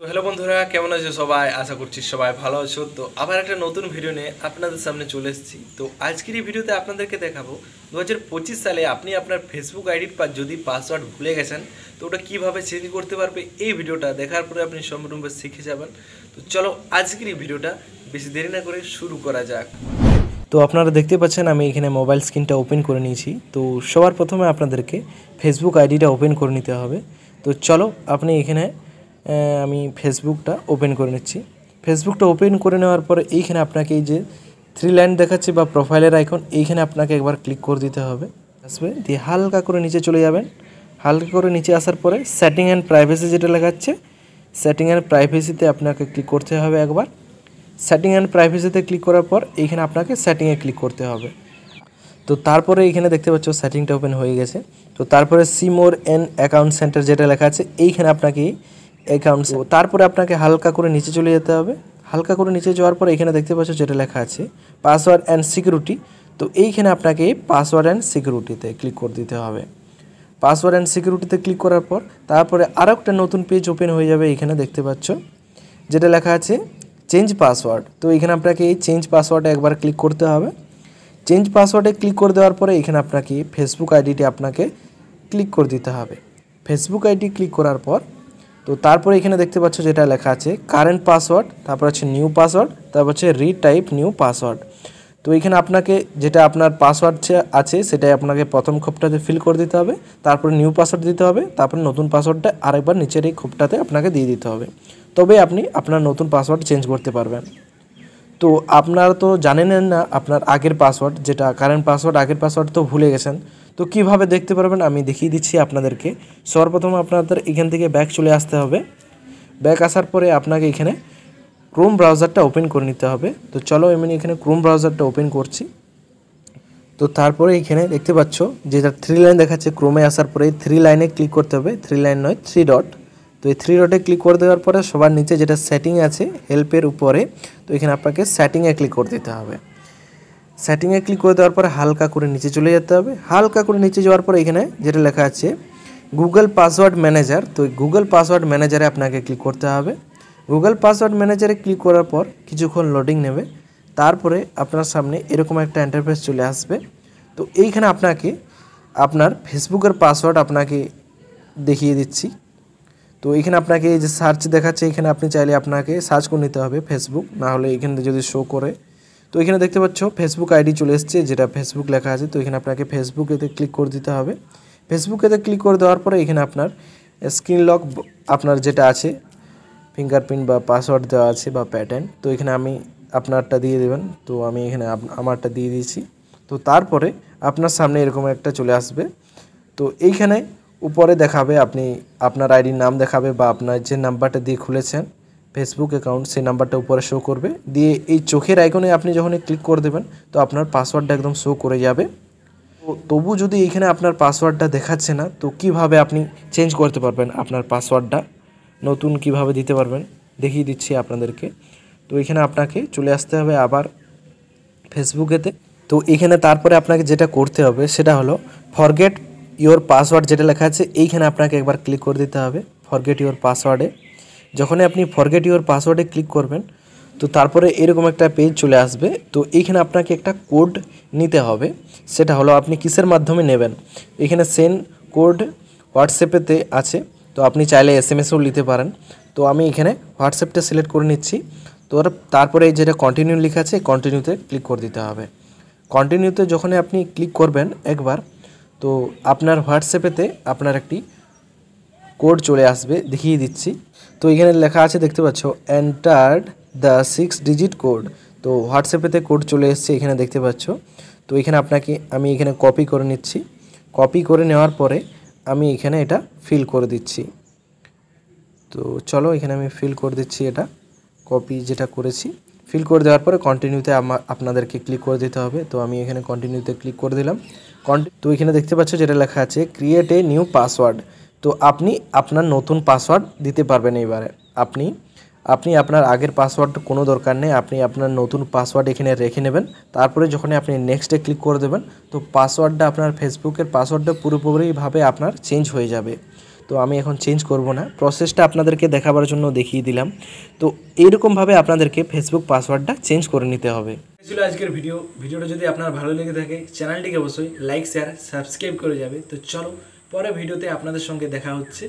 তো হ্যালো বন্ধুরা, কেমন আছো সবাই? আশা করছি সবাই ভালো আছো। তো আবার একটা নতুন ভিডিও নিয়ে আপনাদের সামনে চলে এসেছি। তো আজকের এই ভিডিওতে আপনাদেরকে দেখাবো 2025 সালে আপনি আপনার ফেসবুক আইডির যদি পাসওয়ার্ড ভুলে গেছেন তো ওটা কীভাবে চেঞ্জ করতে পারবে। এই ভিডিওটা দেখার পরে আপনি সম্পূর্ণভাবে শিখে যাবেন। তো চলো আজকের এই ভিডিওটা বেশি দেরি না করে শুরু করা যাক। তো আপনারা দেখতে পাচ্ছেন আমি এখানে মোবাইল স্ক্রিনটা ওপেন করে নিয়েছি। তো সবার প্রথমে আপনাদেরকে ফেসবুক আইডিটা ওপেন করে নিতে হবে। তো চলো আপনি এখানে আমি ফেসবুকটা ওপেন করে নিচ্ছি। ফেসবুকটা ওপেন করে নেওয়ার পরে এইখানে আপনাকে এই যে 3 লাইন দেখাচ্ছে বা প্রোফাইলের আইকন, এইখানে আপনাকে একবার ক্লিক করে দিতে হবে। আসবে দিয়ে হালকা করে নিচে চলে যাবেন। হালকা করে নিচে আসার পরে সেটিং অ্যান্ড প্রাইভেসি যেটা লেখাচ্ছে, সেটিং অ্যান্ড প্রাইভেসিতে আপনাকে ক্লিক করতে হবে একবার। সেটিং অ্যান্ড প্রাইভেসিতে ক্লিক করার পর এইখানে আপনাকে সেটিংয়ে ক্লিক করতে হবে। তো তারপরে এইখানে দেখতে পাচ্ছ সেটিংটা ওপেন হয়ে গেছে। তো তারপরে see more N account centre যেটা লেখা আছে, এইখানে আপনাকে অ্যাকাউন্টস, তারপরে আপনাকে হালকা করে নিচে চলে যেতে হবে। হালকা করে নিচে যাওয়ার পর এখানে দেখতে পাচ্ছ যেটা লেখা আছে পাসওয়ার্ড অ্যান্ড সিকিউরিটি। তো এইখানে আপনাকে পাসওয়ার্ড অ্যান্ড সিকিউরিটিতে ক্লিক করে দিতে হবে। পাসওয়ার্ড অ্যান্ড সিকিউরিটিতে ক্লিক করার পর তারপরে আরও একটা নতুন পেজ ওপেন হয়ে যাবে। এখানে দেখতে পাচ্ছ যেটা লেখা আছে চেঞ্জ পাসওয়ার্ড। তো এখানে আপনাকে এই চেঞ্জ পাসওয়ার্ডে একবার ক্লিক করতে হবে। চেঞ্জ পাসওয়ার্ডে ক্লিক করে দেওয়ার পরে এখানে আপনাকে ফেসবুক আইডিটি আপনাকে ক্লিক করে দিতে হবে। ফেসবুক আইডি ক্লিক করার পর তো তারপরে এখানে দেখতে পাচ্ছ যেটা লেখা আছে কারেন্ট পাসওয়ার্ড, তারপর হচ্ছে নিউ পাসওয়ার্ড, তারপর হচ্ছে রিটাইপ নিউ পাসওয়ার্ড। তো এখানে আপনাকে যেটা আপনার পাসওয়ার্ড আছে সেটাই আপনাকে প্রথম খোপটাতে ফিল করে দিতে হবে, তারপরে নিউ পাসওয়ার্ড দিতে হবে, তারপরে নতুন পাসওয়ার্ডটা আরেকবার নিচের এই খোপটাতে আপনাকে দিয়ে দিতে হবে। তবে আপনি আপনার নতুন পাসওয়ার্ড চেঞ্জ করতে পারবেন। তো আপনারা তো জানেন না আপনার আগের পাসওয়ার্ড, যেটা কারেন্ট পাসওয়ার্ড, আগের পাসওয়ার্ড তো ভুলে গেছেন। তো কিভাবে দেখতে পারবেন আমি দেখিয়ে দিচ্ছি আপনাদেরকে। সর্বপ্রথম আপনাদের এখান থেকে ব্যাক চলে আসতে হবে। ব্যাক আসার পরে আপনাকে এখানে ক্রোম ব্রাউজারটা ওপেন করে নিতে হবে। তো চলো আমি এখানে ক্রোম ব্রাউজারটা ওপেন করছি। তো তারপরে এখানে দেখতে পাচ্ছ যেটা 3 লাইন দেখাচ্ছে, ক্রোমে আসার পরে 3 লাইনে ক্লিক করতে হবে। 3 লাইন নয়, 3 ডট। তো এই 3 ডটে ক্লিক করে দেওয়ার পরে সবার নিচে যেটা সেটিং আছে হেল্পের উপরে, তো এখানে আপনাকে সেটিংয়ে ক্লিক করে দিতে হবে। সেটিংয়ে ক্লিক করে দেওয়ার পরে হালকা করে নিচে চলে যেতে হবে। হালকা করে নিচে যাওয়ার পরে এখানে যেটা লেখা আছে গুগল পাসওয়ার্ড ম্যানেজার, তো গুগল পাসওয়ার্ড ম্যানেজারে আপনাকে ক্লিক করতে হবে। গুগল পাসওয়ার্ড ম্যানেজারে ক্লিক করার পর কিছুক্ষণ লোডিং নেবে। তারপরে আপনার সামনে এরকম একটা ইন্টারফেস চলে আসবে। তো এইখানে আপনাকে আপনার ফেসবুকের পাসওয়ার্ড আপনাকে দেখিয়ে দিচ্ছি। তো এইখানে আপনাকে এই যে সার্চ দেখাচ্ছে, এখানে আপনি চাইলে আপনাকে সার্চ করে নিতে হবে ফেসবুক, না হলে এখানে যদি শো করে। তো এখানে দেখতে পাচ্ছ ফেসবুক আইডি চলে এসছে, যেটা ফেসবুক লেখা আছে। তো এখানে আপনাকে ফেসবুকেতে ক্লিক করে দিতে হবে। ফেসবুকেতে ক্লিক করে দেওয়ার পরে এখানে আপনার স্ক্রিন লক আপনার যেটা আছে ফিঙ্গারপ্রিন্ট বা পাসওয়ার্ড দেওয়া আছে বা প্যাটার্ন, তো এখানে আমি আপনারটা দিয়ে দেবেন। তো আমি এখানে আমারটা দিয়ে দিয়েছি। তো তারপরে আপনার সামনে এরকম একটা চলে আসবে। তো এইখানে উপরে দেখাবে আপনি আপনার আইডির নাম দেখাবে বা আপনার যে নাম্বারটা দিয়ে খুলেছেন ফেসবুক অ্যাকাউন্ট, সেই নাম্বারটা উপরে শো করবে। দিয়ে এই চোখের আইকনে আপনি যখন ক্লিক করে দেবেন তো আপনার পাসওয়ার্ডটা একদম শো করে যাবে। তো তবু যদি এইখানে আপনার পাসওয়ার্ডটা দেখাচ্ছে না, তো কিভাবে আপনি চেঞ্জ করতে পারবেন আপনার পাসওয়ার্ডটা, নতুন কিভাবে দিতে পারবেন দেখিয়ে দিচ্ছি আপনাদেরকে। তো এখানে আপনাকে চলে আসতে হবে আবার ফেসবুকেতে। তো এখানে তারপরে আপনাকে যেটা করতে হবে সেটা হলো ফরগেট ইওর পাসওয়ার্ড যেটা লেখা আছে, এইখানে আপনাকে একবার ক্লিক করে দিতে হবে ফরগেট ইওর পাসওয়ার্ডে। যখনই আপনি ফরগেট ইওর পাসওয়ার্ডে ক্লিক করবেন তো তারপরে এরকম একটা পেজ চলে আসবে। তো এইখানে আপনাকে একটা কোড নিতে হবে। সেটা হলো আপনি কিসের মাধ্যমে নেবেন, এখানে সেন্ড কোড হোয়াটসঅ্যাপেতে আছে। তো আপনি চাইলে এসএমএসও নিতে পারেন। তো আমি এখানে হোয়াটসঅ্যাপটা সিলেক্ট করে নিচ্ছি। তো তারপরে যেটা কন্টিনিউ লেখা আছে কন্টিনিউতে ক্লিক করে দিতে হবে। কন্টিনিউতে যখনই আপনি ক্লিক করবেন একবার, তো আপনার হোয়াটসঅ্যাপেতে আপনার একটি কোড চলে আসবে, দেখিয়ে দিচ্ছি। তো এখানে লেখা আছে দেখতে পাচ্ছ এন্টার্ড দ্য 6 ডিজিট কোড। তো হোয়াটসঅ্যাপেতে কোড চলে এসছে এখানে দেখতে পাচ্ছ। তো এখানে আমি এখানে কপি করে নিচ্ছি। কপি করে নেওয়ার পরে আমি এখানে এটা ফিল করে দিচ্ছি। তো চলো এখানে আমি ফিল করে দিচ্ছি, এটা কপি যেটা করেছি। ফিল করে দেওয়ার পরে কন্টিনিউতে আপনাদেরকে ক্লিক করে দিতে হবে। তো আমি এখানে কন্টিনিউতে ক্লিক করে দিলাম। তো এখানে দেখতে পাচ্ছ যেটা লেখা আছে ক্রিয়েট এ নিউ পাসওয়ার্ড। তো আপনি আপনার নতুন পাসওয়ার্ড দিতে পারবেন এইবারে। আপনি আপনার আগের পাসওয়ার্ড কোনো দরকার নেই, আপনি আপনার নতুন পাসওয়ার্ড এখানে রেখে নেবেন। তারপরে যখন আপনি নেক্সটে ক্লিক করে দেবেন তো পাসওয়ার্ডটা আপনার ফেসবুকের পাসওয়ার্ডটা পুরোপুরিভাবে আপনার চেঞ্জ হয়ে যাবে। তো তো আমি এখন চেঞ্জ করব না, প্রসেসটা আপনাদেরকে দেখাবার জন্য দেখিয়ে দিলাম। তো এইরকমভাবে আপনাদেরকে ফেসবুক পাসওয়ার্ডটা চেঞ্জ করে নিতে হবে। ছিল আজকের ভিডিওটা যদি আপনার ভালো লেগে থাকে চ্যানেলটিকে অবশ্যই লাইক শেয়ার সাবস্ক্রাইব করে যাবে। তো চলো পরে ভিডিওতে আপনাদের সঙ্গে দেখা হচ্ছে।